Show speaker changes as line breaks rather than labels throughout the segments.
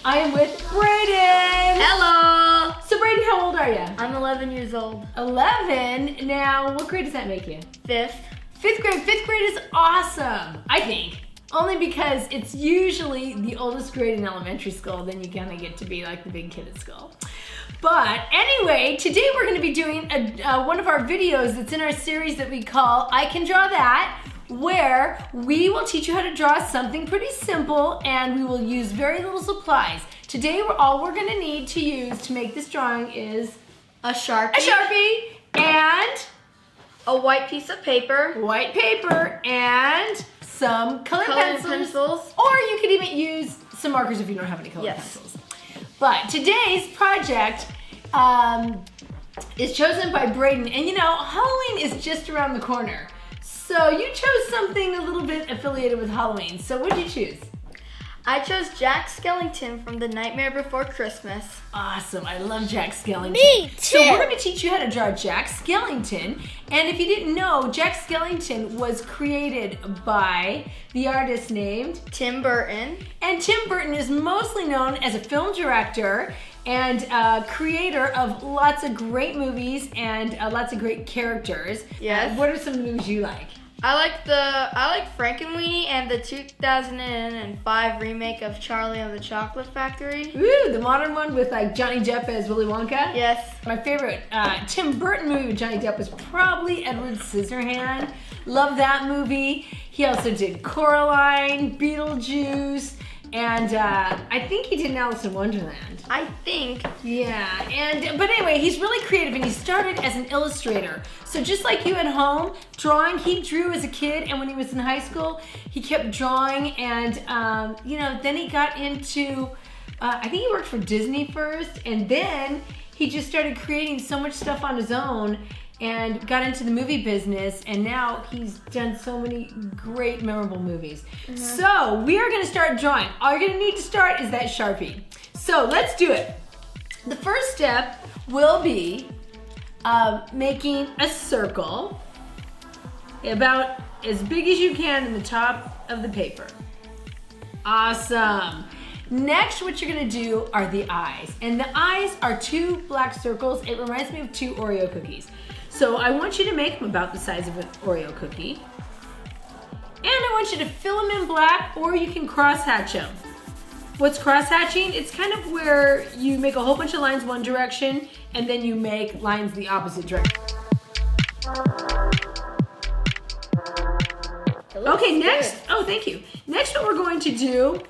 I am with Brayden.
Hello.
So Brayden, how old are you?
I'm 11 years old.
11? Now, what grade does that make you?
Fifth.
Fifth grade. Fifth grade is awesome, I think. Only because it's usually the oldest grade in elementary school, then you kind of get to be like the big kid at school. But anyway, today we're going to be doing one of our videos that's in our series that we call I Can Draw That, where we will teach you how to draw something pretty simple and we will use very little supplies. Today, all we're going to need to use to make this drawing is
A Sharpie.
a Sharpie and
A white piece of paper.
white paper and some colored pencils. Or you could even use some markers if you don't have any colored pencils. But today's project is chosen by Brayden. And you know, Halloween is just around the corner. So you chose something a little bit affiliated with Halloween. So what did you choose?
I chose Jack Skellington from The Nightmare Before Christmas.
Awesome, I love Jack Skellington.
Me too.
So we're going to teach you how to draw Jack Skellington. And if you didn't know, Jack Skellington was created by the artist named
Tim Burton.
And Tim Burton is mostly known as a film director and creator of lots of great movies and lots of great characters.
Yes.
What are some of the movies you like?
I like Frankenweenie and the 2005 remake of Charlie and the Chocolate Factory.
Ooh, the modern one with like Johnny Depp as Willy Wonka?
Yes.
My favorite Tim Burton movie with Johnny Depp was probably Edward Scissorhands. Love that movie. He also did Coraline, Beetlejuice, and I think he did Alice in Wonderland.
I think.
Yeah, but anyway, he's really creative and he started as an illustrator. So just like you at home, drawing, he drew as a kid, and when he was in high school, he kept drawing, and then he got into, I think he worked for Disney first, and then he just started creating so much stuff on his own and got into the movie business, and now he's done so many great, memorable movies. Mm-hmm. So we are gonna start drawing. All you're gonna need to start is that Sharpie. So let's do it. The first step will be making a circle about as big as you can in the top of the paper. Awesome. Next, what you're gonna do are the eyes. And the eyes are two black circles. It reminds me of two Oreo cookies. So I want you to make them about the size of an Oreo cookie. And I want you to fill them in black, or you can cross-hatch them. What's cross-hatching? It's kind of where you make a whole bunch of lines one direction, and then you make lines the opposite direction. Okay, next, thank you. Next, what we're going to do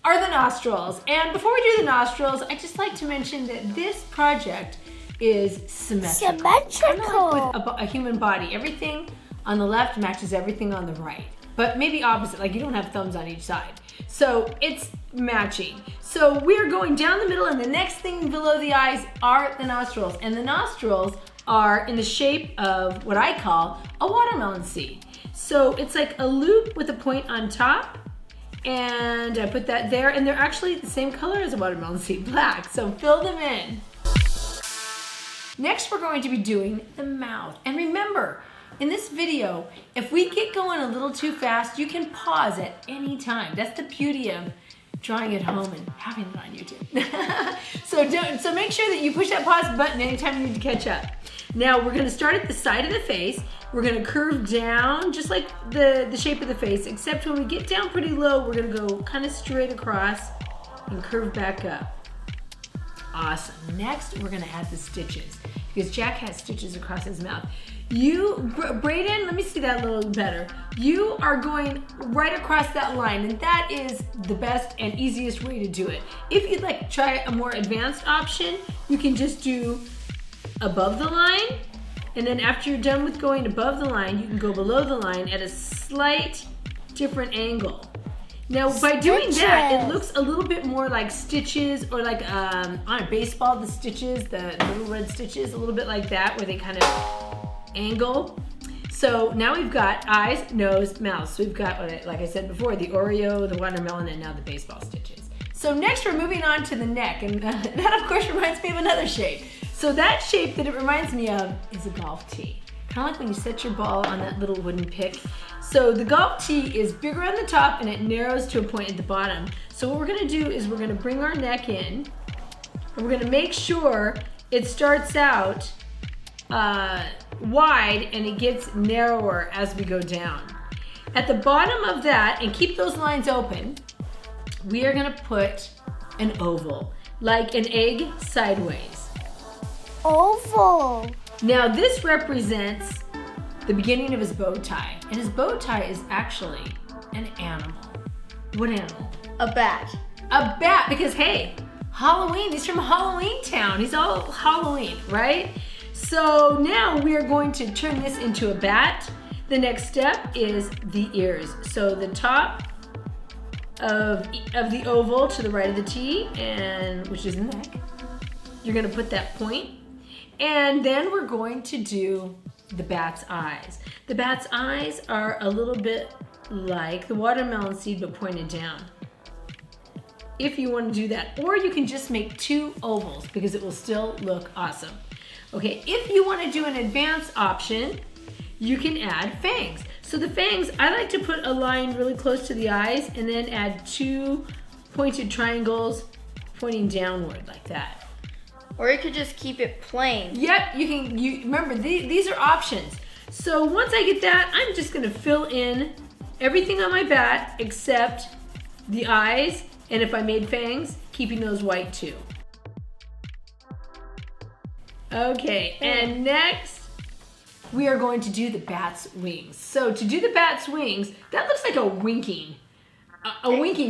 are the nostrils. And before we do the nostrils, I'd just like to mention that this project is symmetrical. Kind of like with a human body. Everything on the left matches everything on the right. But maybe opposite, like you don't have thumbs on each side. So it's matching. So we're going down the middle, and the next thing below the eyes are the nostrils. And the nostrils are in the shape of what I call a watermelon seed. So it's like a loop with a point on top. And I put that there, and they're actually the same color as a watermelon seed, black. So fill them in. Next, we're going to be doing the mouth. And remember, in this video, if we get going a little too fast, you can pause at any time. That's the beauty of drawing at home and having it on YouTube. So make sure that you push that pause button anytime you need to catch up. Now, we're gonna start at the side of the face. We're gonna curve down, just like the shape of the face, except when we get down pretty low, we're gonna go kind of straight across and curve back up. Awesome. Next, we're gonna add the stitches, because Jack has stitches across his mouth. Brayden, let me see that a little better. You are going right across that line, and that is the best and easiest way to do it. If you'd like to try a more advanced option, you can just do above the line, and then after you're done with going above the line, you can go below the line at a slight different angle. Now, by doing that, it looks a little bit more like stitches, or like on a baseball, the stitches, the little red stitches, a little bit like that, where they kind of angle. So now we've got eyes, nose, mouth. So we've got, like I said before, the Oreo, the watermelon, and now the baseball stitches. So next we're moving on to the neck, and that of course reminds me of another shape. So that shape that it reminds me of is a golf tee. kind of like when you set your ball on that little wooden pick. So the golf tee is bigger on the top and it narrows to a point at the bottom. So what we're gonna do is we're gonna bring our neck in and we're gonna make sure it starts out wide and it gets narrower as we go down. At the bottom of that, and keep those lines open, we are gonna put an oval, like an egg sideways.
Oval.
Now this represents the beginning of his bow tie, and his bow tie is actually an animal. What animal?
A bat.
A bat, because hey, Halloween, he's from Halloween Town. He's all Halloween, right? So now we are going to turn this into a bat. The next step is the ears. So the top of the oval to the right of the T, and which is the neck. You're gonna put that point. And then we're going to do the bat's eyes. The bat's eyes are a little bit like the watermelon seed, but pointed down. If you want to do that, or you can just make 2 ovals because it will still look awesome. Okay, if you want to do an advanced option, you can add fangs. So the fangs, I like to put a line really close to the eyes and then add 2 pointed triangles pointing downward like that.
Or you could just keep it plain.
Yep, you remember, these are options. So once I get that, I'm just gonna fill in everything on my bat except the eyes, and if I made fangs, keeping those white too. Okay, and next, we are going to do the bat's wings. So to do the bat's wings, that looks like a winking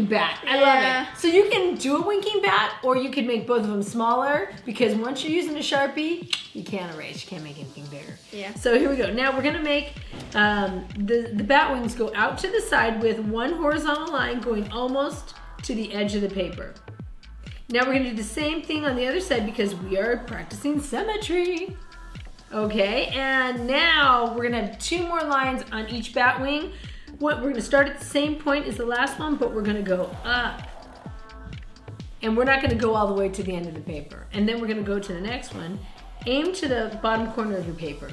bat. I love it. So you can do a winking bat, or you can make both of them smaller, because once you're using a Sharpie, you can't erase, you can't make anything bigger.
Yeah.
So here we go. Now we're gonna make the bat wings go out to the side with 1 horizontal line going almost to the edge of the paper. Now we're gonna do the same thing on the other side because we are practicing symmetry. Okay, and now we're gonna have 2 more lines on each bat wing. We're gonna start at the same point as the last one, but we're gonna go up. And we're not gonna go all the way to the end of the paper. And then we're gonna go to the next one. Aim to the bottom corner of your paper.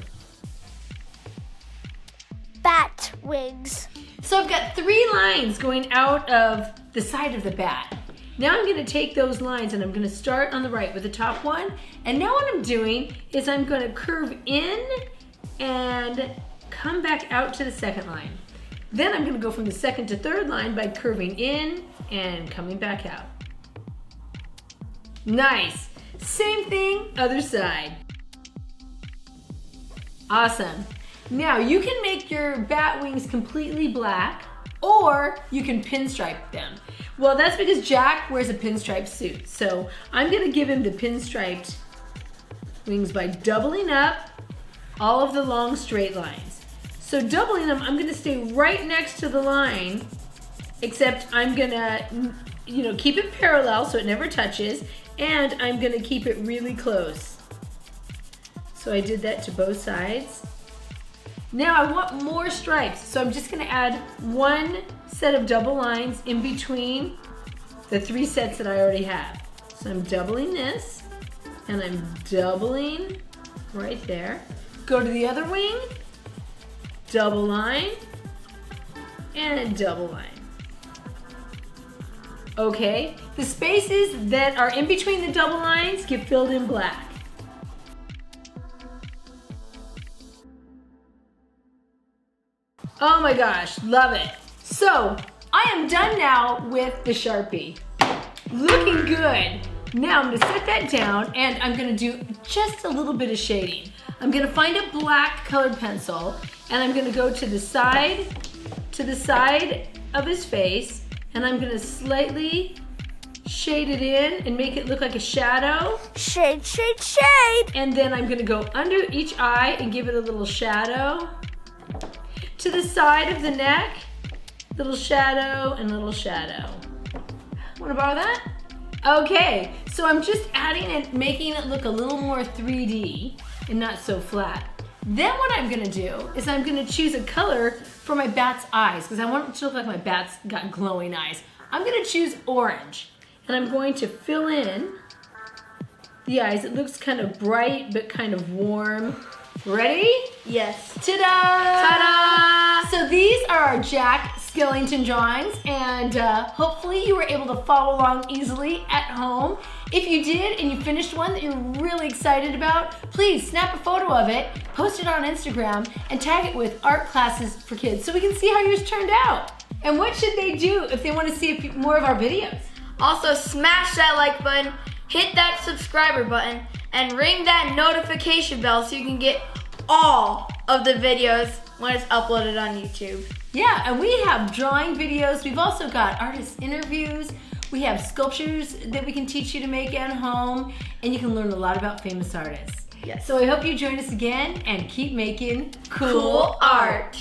Bat wings.
So I've got 3 lines going out of the side of the bat. Now I'm gonna take those lines and I'm gonna start on the right with the top one. And now what I'm doing is I'm gonna curve in and come back out to the second line. Then I'm gonna go from the second to third line by curving in and coming back out. Nice. Same thing, other side. Awesome. Now you can make your bat wings completely black, or you can pinstripe them. Well, that's because Jack wears a pinstripe suit. So I'm gonna give him the pinstriped wings by doubling up all of the long straight lines. So doubling them, I'm gonna stay right next to the line, except I'm gonna, keep it parallel so it never touches, and I'm gonna keep it really close. So I did that to both sides. Now I want more stripes, so I'm just gonna add 1 set of double lines in between the 3 sets that I already have. So I'm doubling this, and I'm doubling right there. Go to the other wing, double line, and double line. Okay, the spaces that are in between the double lines get filled in black. Oh my gosh, love it. So, I am done now with the Sharpie. Looking good. Now I'm gonna set that down and I'm gonna do just a little bit of shading. I'm gonna find a black colored pencil and I'm gonna go to the side of his face, and I'm gonna slightly shade it in and make it look like a shadow.
Shade, shade, shade.
And then I'm gonna go under each eye and give it a little shadow. To the side of the neck, little shadow and little shadow. Wanna borrow that? Okay, so I'm just adding it, making it look a little more 3D and not so flat. Then what I'm gonna do is I'm gonna choose a color for my bat's eyes, because I want it to look like my bat's got glowing eyes. I'm gonna choose orange, and I'm going to fill in the eyes. It looks kind of bright, but kind of warm. Ready?
Yes.
Ta-da!
Ta-da!
So these are our Jack Skellington drawings, and hopefully you were able to follow along easily at home. If you did and you finished one that you're really excited about, please snap a photo of it, post it on Instagram, and tag it with Art Classes for Kids so we can see how yours turned out. And what should they do if they want to see more of our videos?
Also, smash that like button, hit that subscriber button, and ring that notification bell so you can get all of the videos when it's uploaded on YouTube.
Yeah, and we have drawing videos. We've also got artist interviews. We have sculptures that we can teach you to make at home, and you can learn a lot about famous artists.
Yes.
So I hope you join us again and keep making
Cool art.